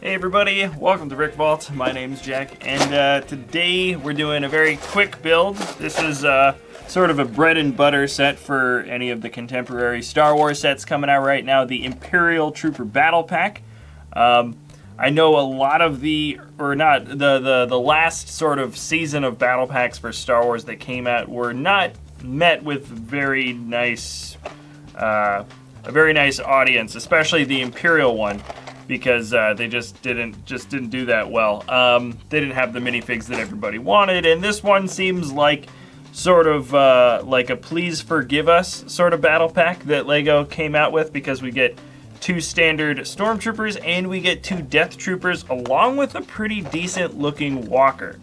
Hey everybody, welcome to Rick Vault. My name's Jack, and today we're doing a very quick build. This is sort of a bread and butter set for any of the contemporary Star Wars sets coming out right now, the Imperial Trooper Battle Pack. I know a lot of the last sort of season of battle packs for Star Wars that came out were not met with a very nice audience, especially the Imperial one, because they just didn't do that well. They didn't have the minifigs that everybody wanted, and this one seems like sort of like a please forgive us sort of battle pack that LEGO came out with, because we get 2 standard stormtroopers and we get 2 death troopers along with a pretty decent looking walker.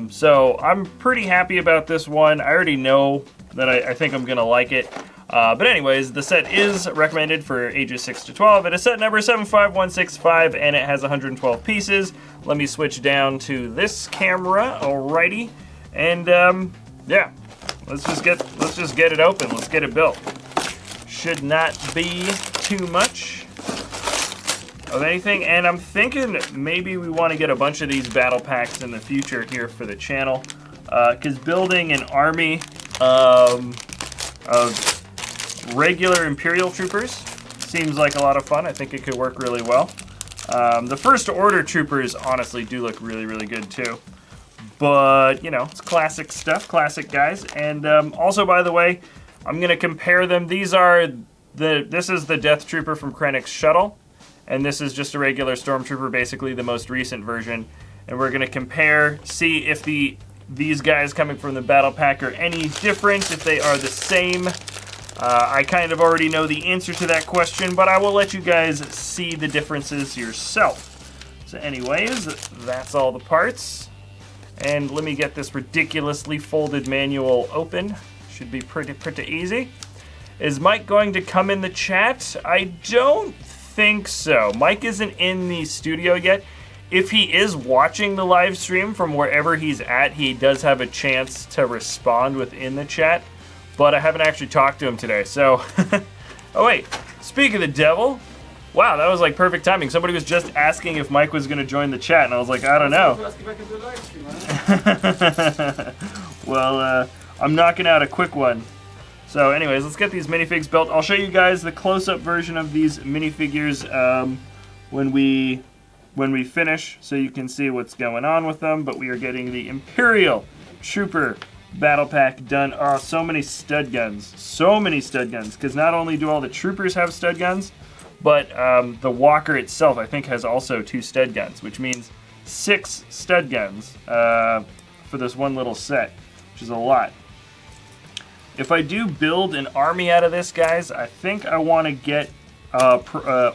So I'm pretty happy about this one. I already know that I think I'm gonna like it. But anyways, the set is recommended for ages 6 to 12. It is set number 75165 and it has 112 pieces. Let me switch down to this camera, alrighty. And yeah, let's just get it open. Let's get it built. Should not be too much of anything, and I'm thinking maybe we want to get a bunch of these battle packs in the future here for the channel, because building an army of regular Imperial troopers seems like a lot of fun. I think it could work really well. The First Order troopers honestly do look really, really good too. But, you know, it's classic stuff, classic guys. And also, by the way, I'm going to compare them. This is the Death Trooper from Krennic's Shuttle, and this is just a regular Stormtrooper, basically the most recent version. And we're going to compare, see if these guys coming from the Battle Pack are any different, if they are the same. I kind of already know the answer to that question, but I will let you guys see the differences yourself. So anyways, that's all the parts. And let me get this ridiculously folded manual open. Should be pretty easy. Is Mike going to come in the chat? I don't think so. Mike isn't in the studio yet. If he is watching the live stream from wherever he's at, he does have a chance to respond within the chat. But I haven't actually talked to him today, so... Oh wait, speak of the devil. Wow, that was like perfect timing. Somebody was just asking if Mike was going to join the chat, and I was like, I don't know. Well, I'm knocking out a quick one. So anyways, let's get these minifigs built. I'll show you guys the close-up version of these minifigures when we finish, so you can see what's going on with them. But we are getting the Imperial Trooper Battle Pack done. Oh, so many stud guns. So many stud guns, because not only do all the troopers have stud guns, but the walker itself, I think, has also 2 stud guns, which means 6 stud guns for this one little set, which is a lot. If I do build an army out of this, guys, I think I want to get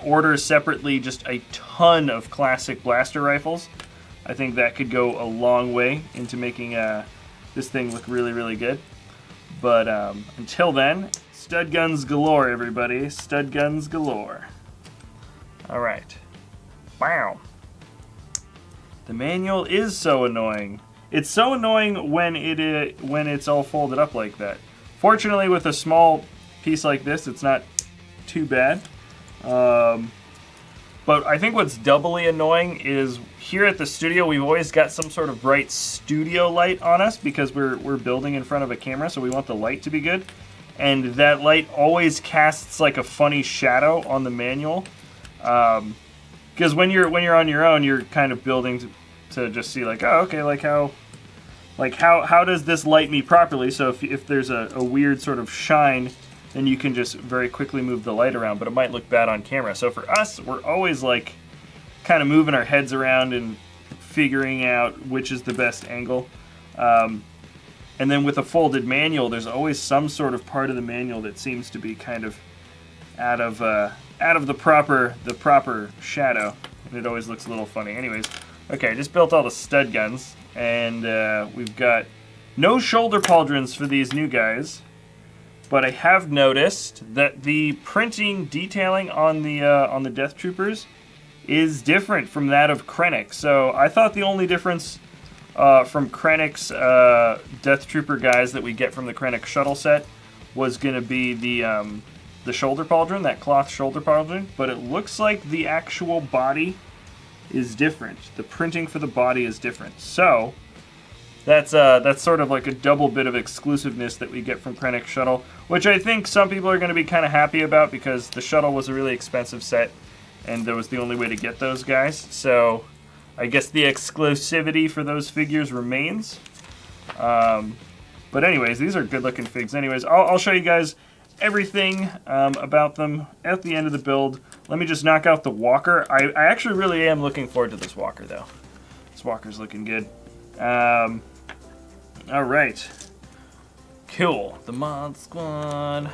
order separately just a ton of classic blaster rifles. I think that could go a long way into making this thing look really, really good. But until then, stud guns galore, everybody. Stud guns galore. All right. Wow. The manual is so annoying. It's so annoying when it's all folded up like that. Fortunately, with a small piece like this, it's not too bad. But I think what's doubly annoying is here at the studio, we've always got some sort of bright studio light on us because we're building in front of a camera, so we want the light to be good. And that light always casts like a funny shadow on the manual. Because when you're on your own, you're kind of building to just see like, oh, okay, how does this light me properly? So if there's a weird sort of shine, then you can just very quickly move the light around, but it might look bad on camera. So for us, we're always like kind of moving our heads around and figuring out which is the best angle. And then with a folded manual, there's always some sort of part of the manual that seems to be kind of out of the proper shadow, and it always looks a little funny. Anyways, okay, I just built all the stud guns, and we've got no shoulder pauldrons for these new guys. But I have noticed that the printing detailing on the Death Troopers is different from that of Krennic. So I thought the only difference from Krennic's Death Trooper guys that we get from the Krennic Shuttle set was going to be the shoulder pauldron, that cloth shoulder pauldron. But it looks like the actual body is different. The printing for the body is different. So that's sort of like a double bit of exclusiveness that we get from Krennic Shuttle, which I think some people are going to be kind of happy about because the Shuttle was a really expensive set, and that was the only way to get those guys. So I guess the exclusivity for those figures remains. But anyways, these are good-looking figs. Anyways, I'll show you guys everything about them at the end of the build. Let me just knock out the walker. I actually really am looking forward to this walker, though. This walker's looking good. All right. Cool. The Mod Squad.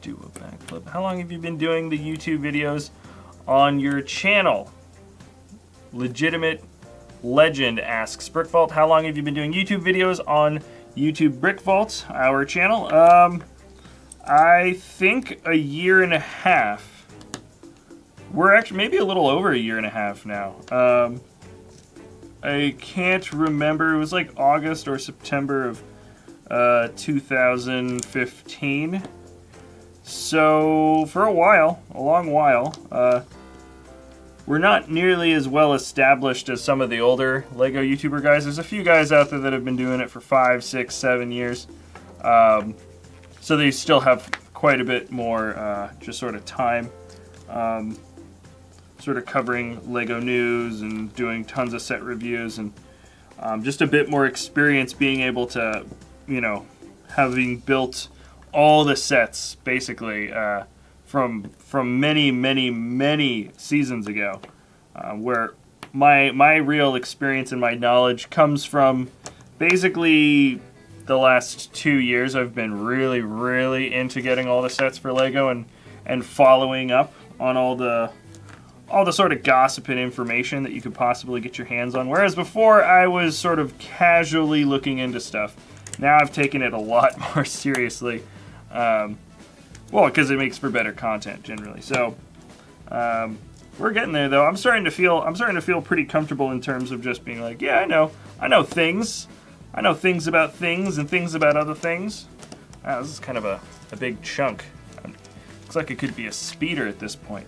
Do a backflip. How long have you been doing the YouTube videos on your channel? Legitimate Legend asks, Brick Vault, how long have you been doing YouTube videos on YouTube Brick Vault, our channel? I think a year and a half. We're actually maybe a little over a year and a half now. I can't remember. It was like August or September of 2015. So for a while, a long while. We're not nearly as well established as some of the older LEGO YouTuber guys. There's a few guys out there that have been doing it for 5, 6, 7 years. So they still have quite a bit more just sort of time. Sort of covering LEGO news and doing tons of set reviews, and just a bit more experience being able to, you know, having built all the sets basically from many seasons ago, where my real experience and my knowledge comes from basically the last 2 years. I've been really into getting all the sets for LEGO and following up on all the sort of gossip and information that you could possibly get your hands on. Whereas before I was sort of casually looking into stuff. Now I've taken it a lot more seriously. Well, because it makes for better content generally. So we're getting there, though. I'm starting to feel pretty comfortable in terms of just being like, yeah, I know things. I know things about things and things about other things. Wow, this is kind of a big chunk. Looks like it could be a speeder at this point.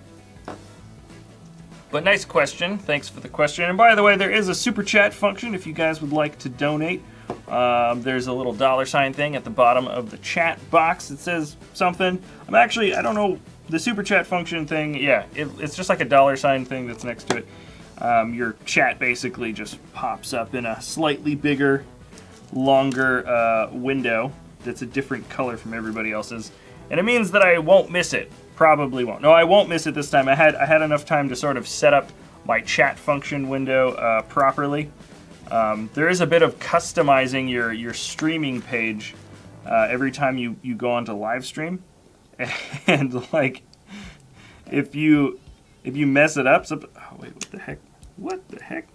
But nice question. Thanks for the question. And by the way, there is a super chat function if you guys would like to donate. There's a little $ thing at the bottom of the chat box that says something. I don't know, the super chat function thing, yeah, it's just like a $ thing that's next to it. Your chat basically just pops up in a slightly bigger, longer window that's a different color from everybody else's. And it means that I won't miss it. Probably won't. No, I won't miss it this time. I had enough time to sort of set up my chat function window properly. There is a bit of customizing your streaming page every time you go onto live stream, and like if you mess it up, oh wait, what the heck? What the heck?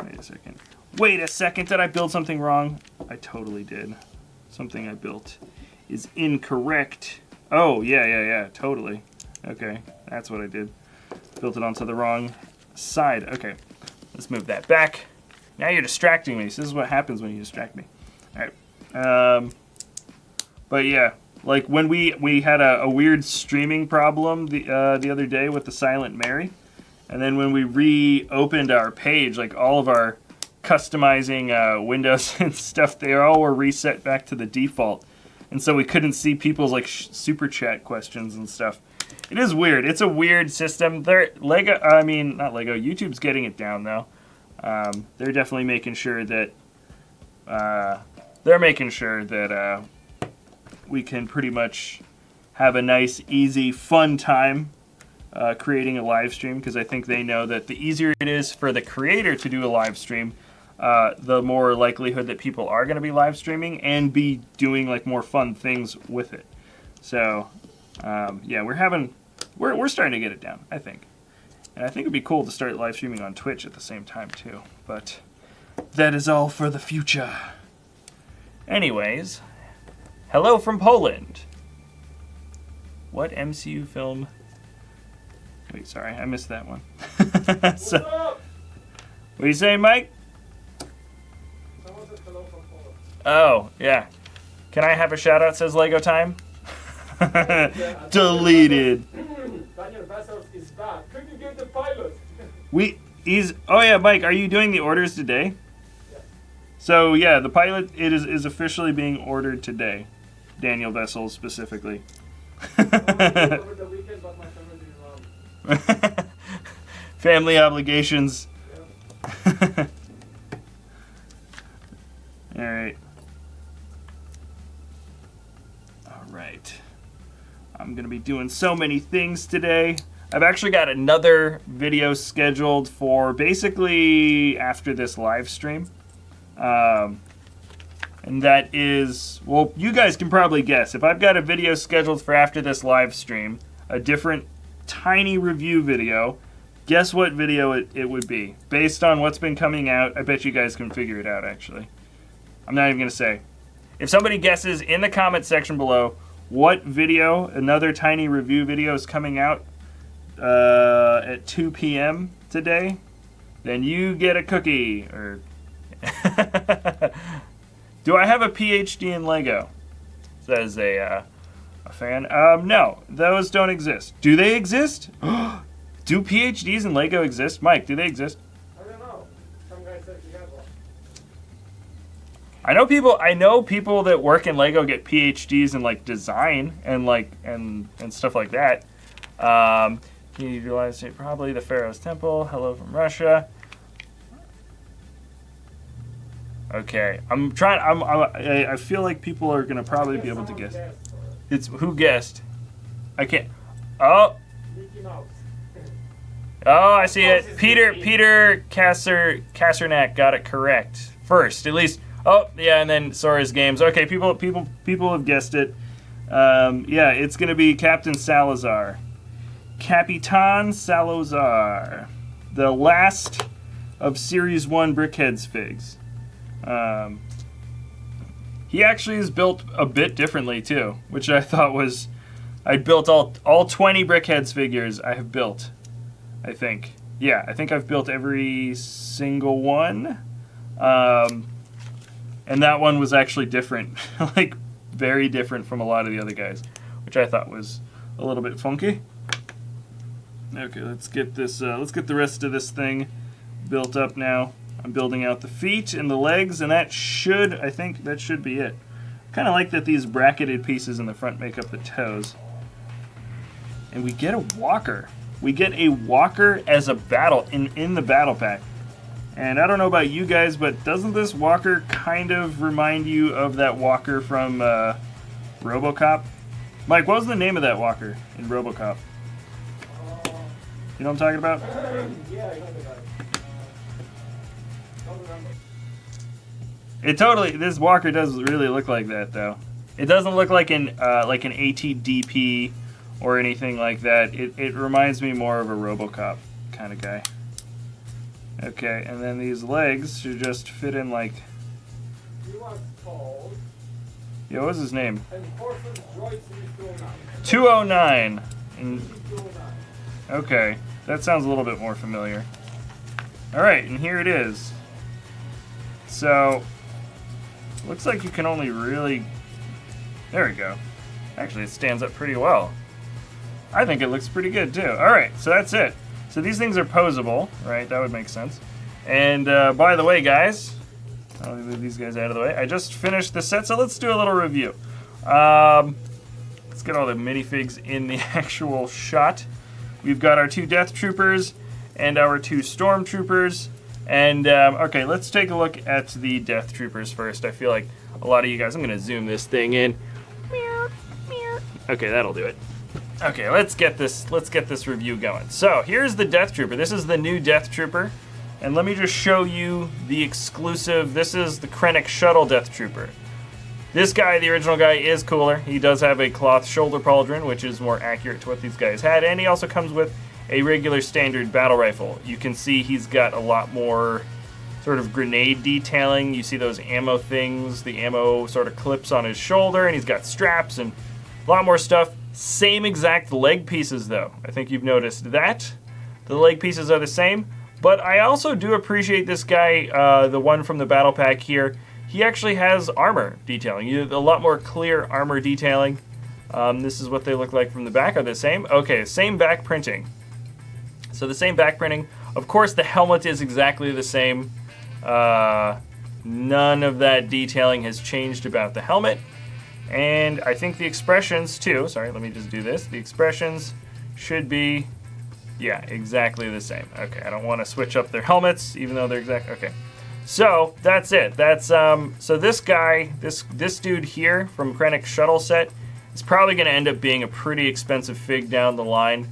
Wait a second. Did I build something wrong? I totally did. Something I built is incorrect. Oh yeah, totally. Okay, that's what I did. Built it onto the wrong side. Okay, let's move that back. Now you're distracting me. So this is what happens when you distract me. All right. But yeah, like when we had a weird streaming problem the other day with the Silent Mary, and then when we reopened our page, like all of our customizing windows and stuff, they all were reset back to the default, and so we couldn't see people's like super chat questions and stuff. It is weird. It's a weird system. Not Lego. YouTube's getting it down though. They're definitely making sure that we can pretty much have a nice, easy, fun time creating a live stream, because I think they know that the easier it is for the creator to do a live stream, the more likelihood that people are going to be live streaming and be doing like more fun things with it. So yeah, we're starting to get it down, I think. And I think it'd be cool to start live streaming on Twitch at the same time too. But that is all for the future. Anyways, hello from Poland. What MCU film? Wait, sorry, I missed that one. So, what do you say, Mike? Someone said hello from Poland. Oh, yeah. Can I have a shout out, says Lego Time? Deleted. Daniel Vessels is back. Could you get the pilot? He's. Oh yeah, Mike. Are you doing the orders today? Yes. So yeah, the pilot is officially being ordered today. Daniel Vessels specifically. Over the weekend, but my family is around. Family obligations. Yeah. All right. All right. I'm gonna be doing so many things today. I've actually got another video scheduled for basically after this live stream. And that is, well, you guys can probably guess. If I've got a video scheduled for after this live stream, a different tiny review video, guess what video it would be? Based on what's been coming out, I bet you guys can figure it out, actually. I'm not even going to say. If somebody guesses in the comment section below what video, another tiny review video is coming out at 2 p.m. today, then you get a cookie. Or do I have a PhD in Lego? Says a fan. No, those don't exist. Do they exist? Do PhDs in Lego exist? Mike, do they exist? I don't know. Some guy said he had one. I know people that work in Lego get PhDs in like design and like and stuff like that. Can you utilize it? Probably the Pharaoh's Temple. Hello from Russia. Okay, I feel like people are gonna probably be able to guess. It's who guessed? I can't. Oh, Mickey Mouse. oh, I see it. Peter Kassernak got it correct first, at least. Oh, yeah, and then Sora's Games. Okay, people have guessed it. Yeah, it's gonna be Captain Salazar, Capitan Salazar, the last of Series 1 Brickheads figs. He actually is built a bit differently too, which I thought was... I built all 20 Brickheads figures I have built, I think. Yeah, I think I've built every single one. And that one was actually different, like very different from a lot of the other guys, which I thought was a little bit funky. Okay, let's get this. Let's get the rest of this thing built up now. I'm building out the feet and the legs, and I think that should be it. Kind of like that these bracketed pieces in the front make up the toes. And we get a walker. We get a walker as a battle in the battle pack. And I don't know about you guys, but doesn't this walker kind of remind you of that walker from RoboCop? Mike, what was the name of that walker in RoboCop? You know what I'm talking about? Yeah, I know the guy. Don't remember. This walker does really look like that, though. It doesn't look like an ATDP or anything like that. It reminds me more of a RoboCop kind of guy. Okay, and then these legs should just fit in like... He was called... Yeah, what was his name? Enforcement Droids 209. 209. And, 209. okay, that sounds a little bit more familiar. Alright, and here it is. So, looks like you can only really... There we go. Actually, it stands up pretty well. I think it looks pretty good, too. Alright, so that's it. So these things are posable, right? That would make sense. And by the way, guys, I'll move these guys out of the way. I just finished the set, so let's do a little review. Let's get all the minifigs in the actual shot. We've got our 2 Death Troopers and our 2 Stormtroopers. And, okay, let's take a look at the Death Troopers first. I feel like a lot of you guys... I'm going to zoom this thing in. Okay, that'll do it. Okay, let's get this review going. So, here's the Death Trooper. This is the new Death Trooper. And let me just show you the exclusive... This is the Krennic Shuttle Death Trooper. This guy, the original guy, is cooler. He does have a cloth shoulder pauldron, which is more accurate to what these guys had. And he also comes with a regular standard battle rifle. You can see he's got a lot more sort of grenade detailing. You see those ammo things, the ammo sort of clips on his shoulder, and he's got straps and a lot more stuff. Same exact leg pieces, though. I think you've noticed that. The leg pieces are the same. But I also do appreciate this guy, the one from the battle pack here. He actually has armor detailing. A lot more clear armor detailing. This is what they look like from the back. Are they the same? Okay, same back printing. So the same back printing. Of course, the helmet is exactly the same. None of that detailing has changed about the helmet. And I think the expressions too, sorry, let me just do this. The expressions should be, yeah, exactly the same. Okay, I don't want to switch up their helmets, even though they're exact, okay. So, that's it. That's, so this guy, this dude here from Krennic's Shuttle set is probably going to end up being a pretty expensive fig down the line,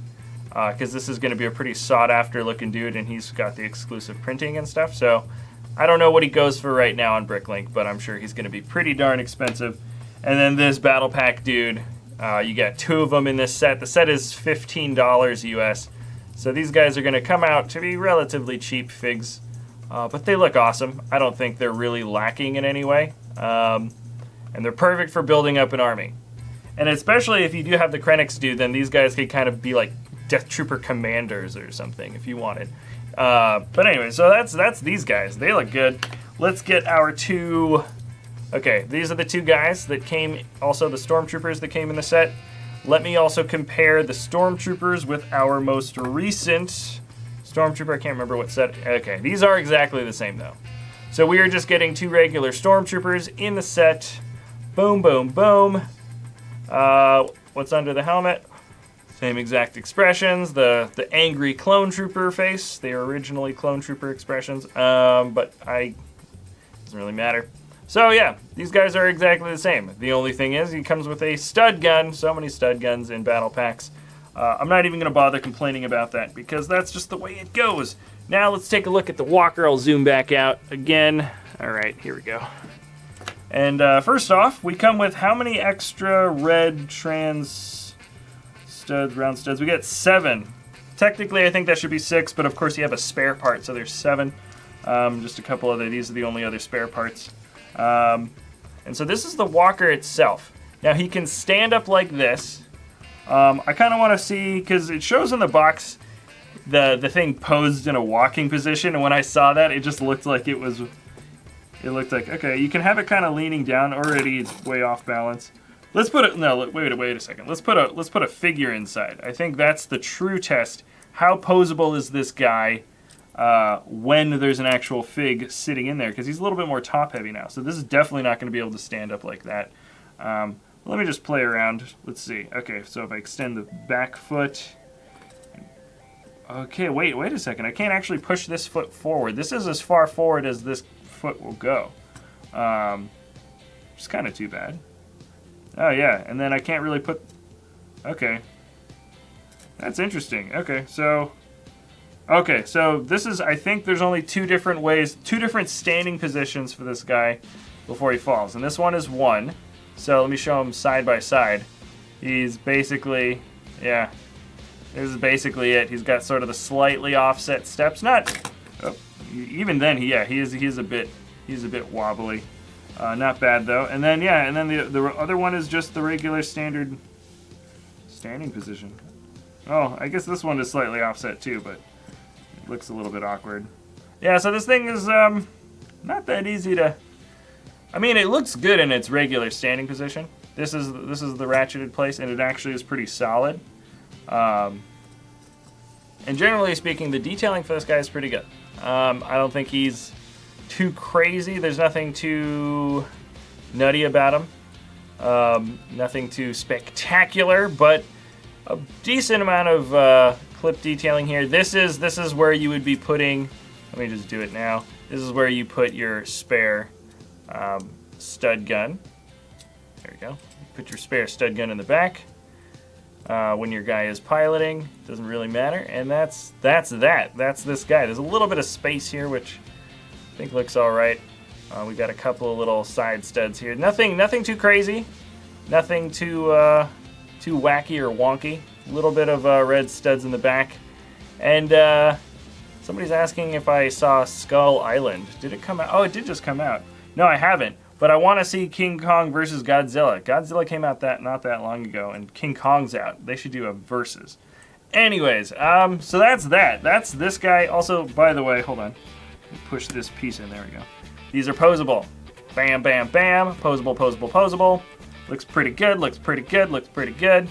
because this is going to be a pretty sought-after looking dude, and he's got the exclusive printing and stuff, so I don't know what he goes for right now on Bricklink, but I'm sure he's going to be pretty darn expensive. And then this Battle Pack dude, you got 2 of them in this set. The set is $15 US, so these guys are going to come out to be relatively cheap figs, but they look awesome. I don't think they're really lacking in any way, and they're perfect for building up an army. And especially if you do have the Krennic's dude, then these guys could kind of be like Death Trooper commanders or something if you wanted. But anyway, so that's these guys. They look good. Let's get our 2... Okay, these are the 2 guys that came, also the Stormtroopers that came in the set. Let me also compare the Stormtroopers with our most recent Stormtrooper. I can't remember what set. Okay, these are exactly the same though. So we are just getting 2 regular Stormtroopers in the set. Boom, boom, boom. What's under the helmet? Same exact expressions. The angry clone trooper face. They were originally clone trooper expressions, but doesn't really matter. So yeah, these guys are exactly the same. The only thing is he comes with a stud gun. So many stud guns in battle packs. I'm not even going to bother complaining about that because that's just the way it goes. Now let's take a look at the walker. I'll zoom back out again. All right, here we go. And first off, we come with how many extra red trans studs, round studs? We get 7. Technically, I think that should be 6, but of course you have a spare part, so there's 7. Just a couple of these are the only other spare parts. And so this is the walker itself. Now he can stand up like this. I kind of want to see, because it shows in the box the thing posed in a walking position, and when I saw that, it just looked like it looked like, okay, you can have it kind of leaning down. Already it's way off balance. Let's put it, no, wait a second. Let's put a figure inside. I think that's the true test. How posable is this guy when there's an actual fig sitting in there, because he's a little bit more top heavy now. So this is definitely not going to be able to stand up like that. Let me just play around. Let's see. Okay, so if I extend the back foot. Okay, wait a second. I can't actually push this foot forward. This is as far forward as this foot will go. It's kind of too bad. Oh yeah, and then I can't really put... Okay. That's interesting. Okay, so this is, I think there's only 2 different ways, 2 different standing positions for this guy before he falls. And this one is 1. So let me show him side by side. He's basically, yeah, this is basically it. He's got sort of the slightly offset steps. Not, even then, he's a bit wobbly. Not bad though. And then, yeah, and then the other one is just the regular standard standing position. Oh, I guess this one is slightly offset too, but it looks a little bit awkward. Yeah, so this thing is not that easy to... I mean, it looks good in its regular standing position. This is the ratcheted place, and it actually is pretty solid. And generally speaking, the detailing for this guy is pretty good. I don't think he's too crazy. There's nothing too nutty about him. Nothing too spectacular, but a decent amount of clip detailing here. This is where you would be putting... Let me just do it now. This is where you put your spare stud gun. There we go. Put your spare stud gun in the back when your guy is piloting. Doesn't really matter. And that's that. That's this guy. There's a little bit of space here, which I think looks all right. We got a couple of little side studs here. Nothing too crazy. Nothing too wacky or wonky. A little bit of red studs in the back. And somebody's asking if I saw Skull Island. Did it come out? Oh, it did just come out. No, I haven't. But I want to see King Kong versus Godzilla. Godzilla came out not that long ago, and King Kong's out. They should do a versus. Anyways, so that's that. That's this guy. Also, by the way, hold on. Push this piece in. There we go. These are posable. Bam, bam, bam. Posable, posable, posable. Looks pretty good. Looks pretty good. Looks pretty good.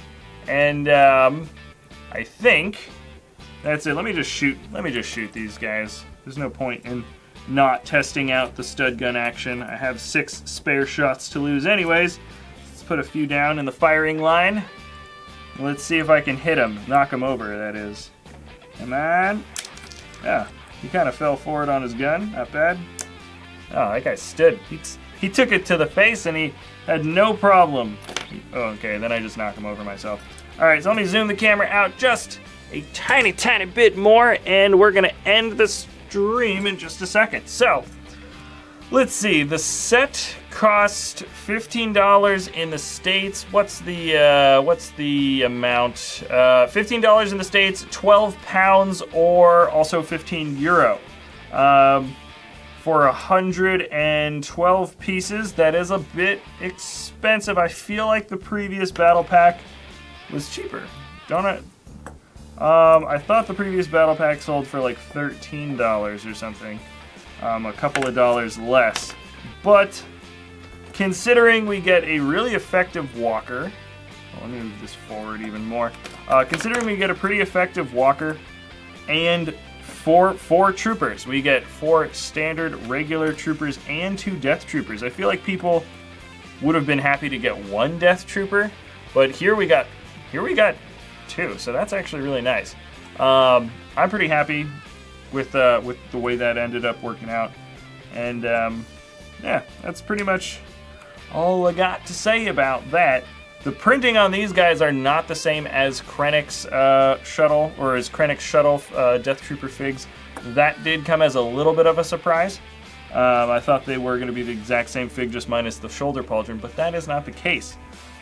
And I think That's it. Let me just shoot these guys. There's no point in not testing out the stud gun action. I have 6 spare shots to lose anyways. Let's put a few down in the firing line. Let's see if I can hit him. Knock him over, that is. Come on. Yeah, he kind of fell forward on his gun. Not bad. Oh, that guy stood. He took it to the face and he had no problem. Oh, okay, then I just knock him over myself. All right, so let me zoom the camera out just a tiny, tiny bit more, and we're gonna end the stream in just a second. So, let's see. The set cost $15 in the States. What's the amount? $15 in the States, 12 pounds, or also 15 euro. For 112 pieces, that is a bit expensive. I feel like the previous battle pack was cheaper, don't it? I thought the previous battle pack sold for like $13 or something. A couple of dollars less. But considering we get a really effective walker, let me move this forward even more. Considering we get a pretty effective walker and four troopers, we get 4 standard regular troopers and 2 death troopers. I feel like people would have been happy to get 1 death trooper, but here we got 2, so that's actually really nice. I'm pretty happy with the way that ended up working out, and yeah, that's pretty much all I got to say about that. The printing on these guys are not the same as Krennic's shuttle, or as Krennic's shuttle Death Trooper figs. That did come as a little bit of a surprise. I thought they were going to be the exact same fig, just minus the shoulder pauldron, but that is not the case.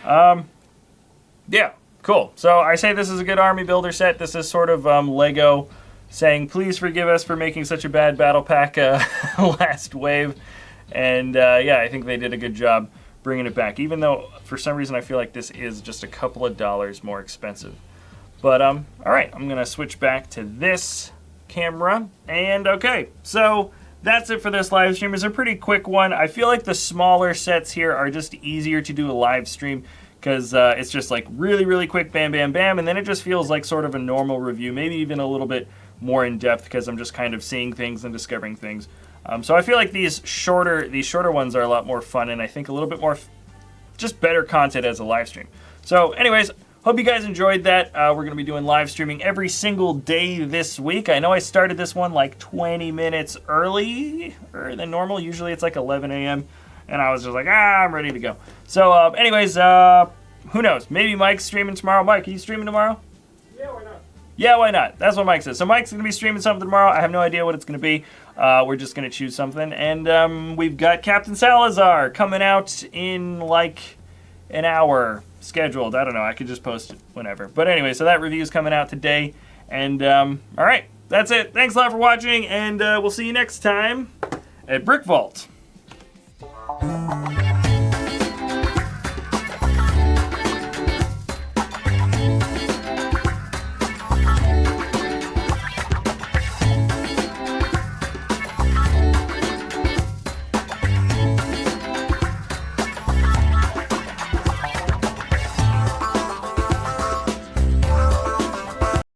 Yeah, cool. So I say this is a good army builder set. This is sort of Lego saying, please forgive us for making such a bad battle pack last wave. And yeah, I think they did a good job bringing it back, even though for some reason I feel like this is just a couple of dollars more expensive. But all right, I'm gonna switch back to this camera, and okay, so that's it for this live stream. It's a pretty quick one. I feel like the smaller sets here are just easier to do a live stream because it's just like really, really quick, bam, bam, bam, and then it just feels like sort of a normal review, maybe even a little bit more in depth because I'm just kind of seeing things and discovering things. So I feel like these shorter ones are a lot more fun, and I think a little bit more, just better content as a live stream. So anyways, hope you guys enjoyed that. We're going to be doing live streaming every single day this week. I know I started this one like 20 minutes earlier than normal. Usually it's like 11 a.m. and I was just like, I'm ready to go. So anyways, who knows? Maybe Mike's streaming tomorrow. Mike, are you streaming tomorrow? Yeah, why not? Yeah, why not? That's what Mike says. So Mike's going to be streaming something tomorrow. I have no idea what it's going to be. We're just going to choose something. And we've got Captain Salazar coming out in like an hour scheduled. I don't know. I could just post it whenever. But anyway, so that review is coming out today. And all right, that's it. Thanks a lot for watching, and we'll see you next time at Brick Vault.